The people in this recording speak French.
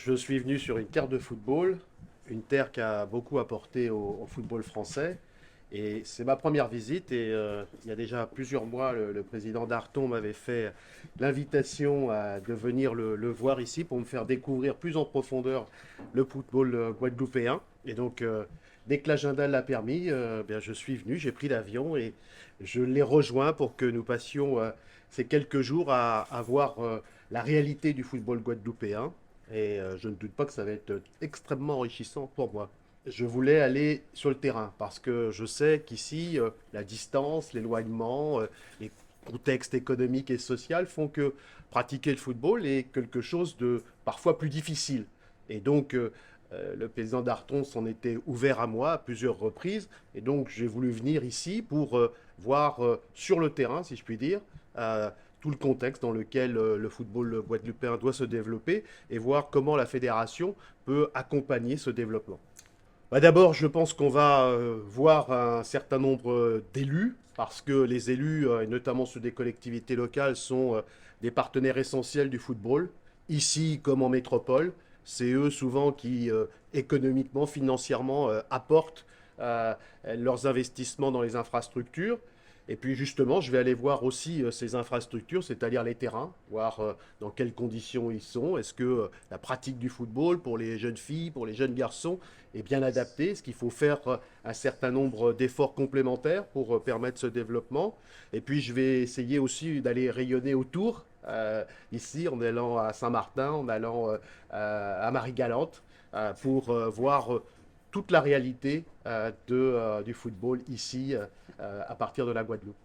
Je suis venu sur une terre de football, une terre qui a beaucoup apporté au football français. Et c'est ma première visite. Et il y a déjà plusieurs mois, le président Darton m'avait fait l'invitation de venir le voir ici pour me faire découvrir plus en profondeur le football guadeloupéen. Et donc, dès que l'agenda l'a permis, bien, je suis venu, j'ai pris l'avion et je l'ai rejoint pour que nous passions ces quelques jours à voir la réalité du football guadeloupéen. Et je ne doute pas que ça va être extrêmement enrichissant pour moi. Je voulais aller sur le terrain parce que je sais qu'ici, la distance, l'éloignement, les contextes économiques et sociaux font que pratiquer le football est quelque chose de parfois plus difficile. Et donc, le président Darton s'en était ouvert à moi à plusieurs reprises. Et donc, j'ai voulu venir ici pour voir sur le terrain, si je puis dire, tout le contexte dans lequel le football guadeloupéen doit se développer et voir comment la fédération peut accompagner ce développement. Bah, d'abord, je pense qu'on va voir un certain nombre d'élus, parce que les élus, et notamment ceux des collectivités locales, sont des partenaires essentiels du football, ici comme en métropole. C'est eux souvent qui, économiquement, financièrement, apportent euh, leurs investissements dans les infrastructures. Et puis justement, je vais aller voir aussi ces infrastructures, c'est-à-dire les terrains, voir dans quelles conditions ils sont. Est-ce que la pratique du football pour les jeunes filles, pour les jeunes garçons est bien adaptée? Est-ce qu'il faut faire un certain nombre d'efforts complémentaires pour permettre ce développement? Et puis je vais essayer aussi d'aller rayonner autour, ici en allant à Saint-Martin, en allant à Marie-Galante, pour voir toute la réalité du football ici à partir de la Guadeloupe.